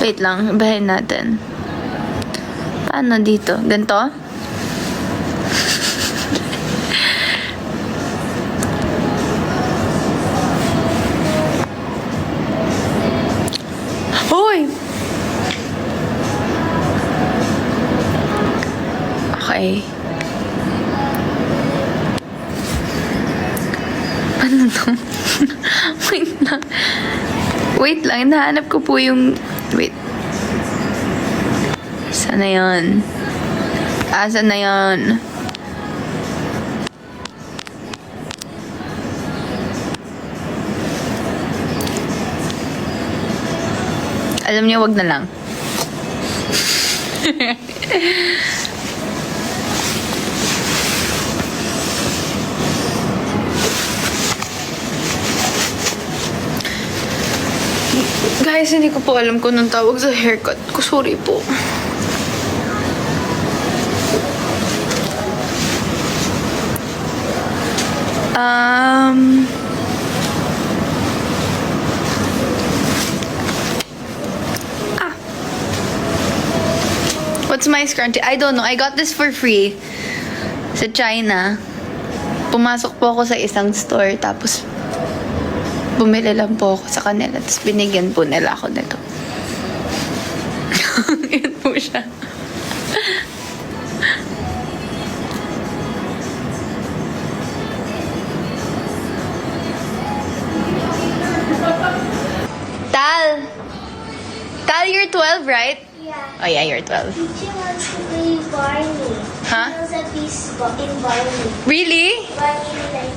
Wait lang, ibahin natin. Paano dito? Ganito? Hoy! Okay. Ano to? Wait lang. Wait lang, nahanap ko po yung... Wait. Sana yun? Saan na yun? Alam niyo, wag na lang. Guys, hindi ko po alam kung anong tawag sa haircut ko. Sorry po. What's my scrunchie? I don't know. I got this for free sa China. Pumasok po ako sa isang store, tapos bumili lang po ako sa kanila, tapos binigyan po nila ako nito. Yan po siya. Tal, you're 12, right? Yeah. Oh yeah, you're 12. Teacher wants to play Barney. Huh? She knows a piece in Barney. Really? Barney like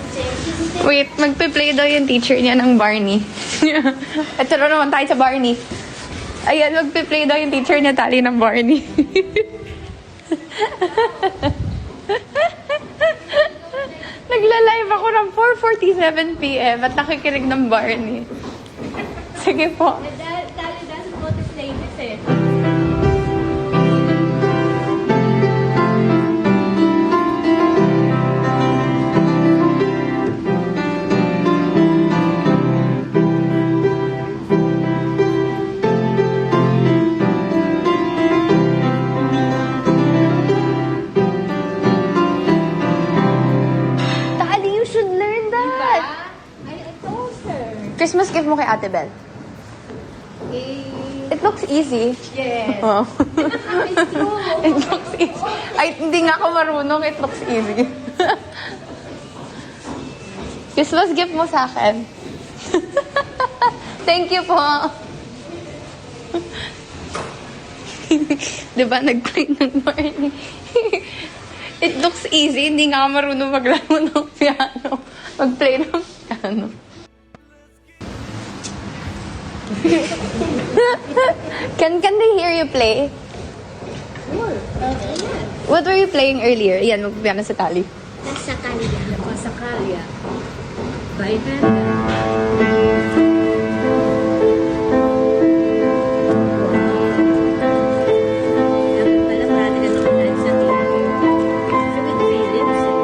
Wait, magpe-play daw yung teacher niya ng Barney. Ito na naman tayo sa Barney. Ayan, magpe-play daw yung teacher niya tali ng Barney. Nagla-live ako ng 4:47 PM at nakikinig ng Barney. Sige po. Tali doesn't want to play this eh. Tali, you should learn that. I told her. Christmas gift mo kay Ate Bel. It looks easy. Yes. Oh. It's true. It looks easy. Ay, hindi nga ako marunong. It looks easy. Christmas gift mo sa akin. Thank you po. Diba, nag-play ng Barney? It looks easy. Hindi nga ako marunong maglaro ng piano. Mag-play ng piano. Can they hear you play? Sure. What were you playing earlier? Yan, magpipiano sa tali. Sa kanila. Masakalia. Bible. Pala marami na nakunan sa TV. Sa good feelings eh.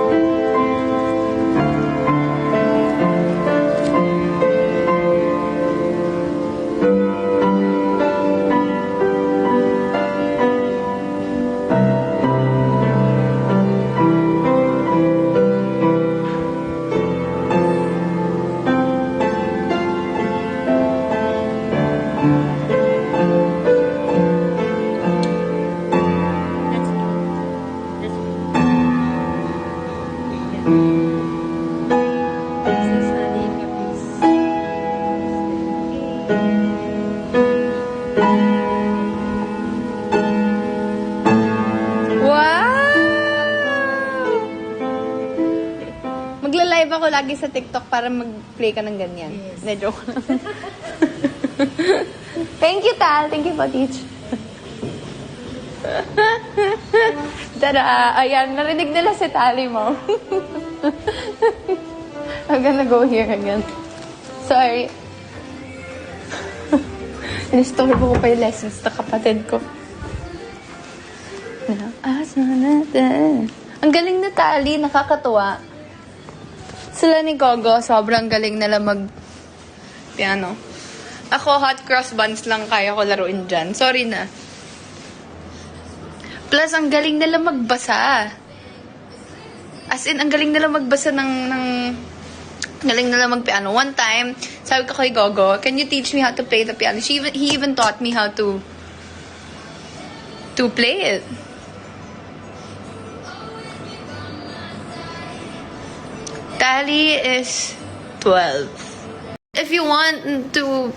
Magla-live ako lagi sa TikTok para mag-play ka ng ganyan. Yes. Na joke lang. Thank you, Tal. Thank you po, Teach. Tada! Ayan, narinig nila si Tali mo. I'm gonna go here again. Sorry. Inistorbo ko pa yung lessons na kapatid ko. Ang galing na Tali, nakakatuwa. Sila ni Gogo, sobrang galing nila mag-piano. Ako, hot cross buns lang kaya ko laruin dyan. Sorry na. Plus, ang galing nila magbasa. As in, ang galing nila magbasa galing nila magpiano. One time, sabi ko kay Gogo, can you teach me how to play the piano? He even taught me how to play it. Tally is 12. If you want to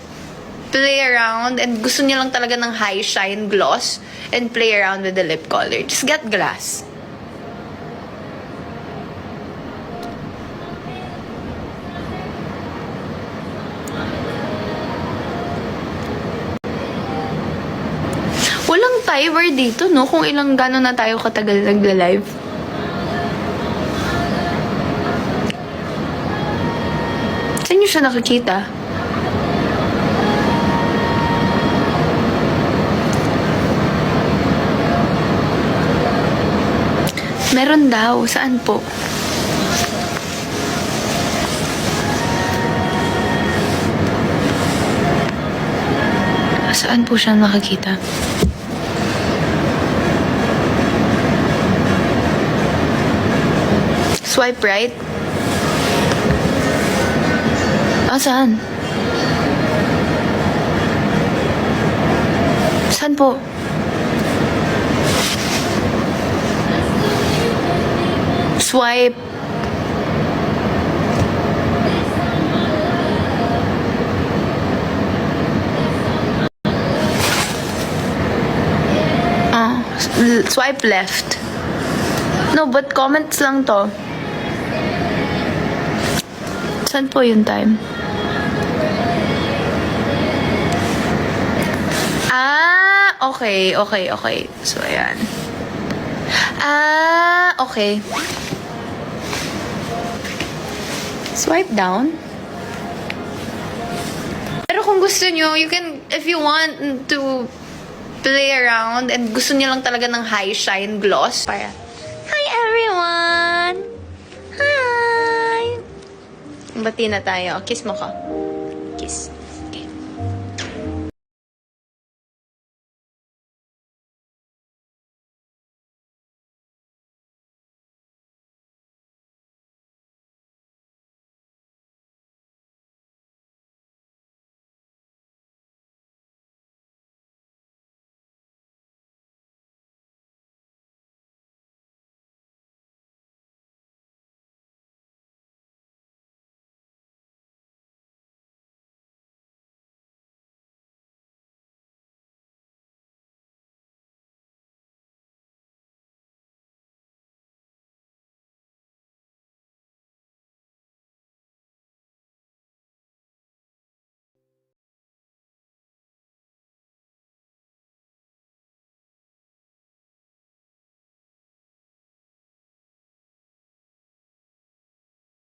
play around and gusto niya lang talaga ng high shine gloss and play around with the lip color, just get glass. Walang timer dito, no? Kung gano'n na tayo katagal nagla-live. Saan niyo siya nakikita? Meron daw. Saan po? Saan po siya nakikita? Swipe right? Saan? Saan po? Swipe. Swipe left. No, but comments lang to. Saan po yung time? Okay. So, ayan. Okay. Swipe down. Pero kung gusto nyo, you can, if you want to play around and gusto niya lang talaga ng high shine gloss. Para, hi everyone! Hi! Bati na tayo. Kiss mo ko. Kiss.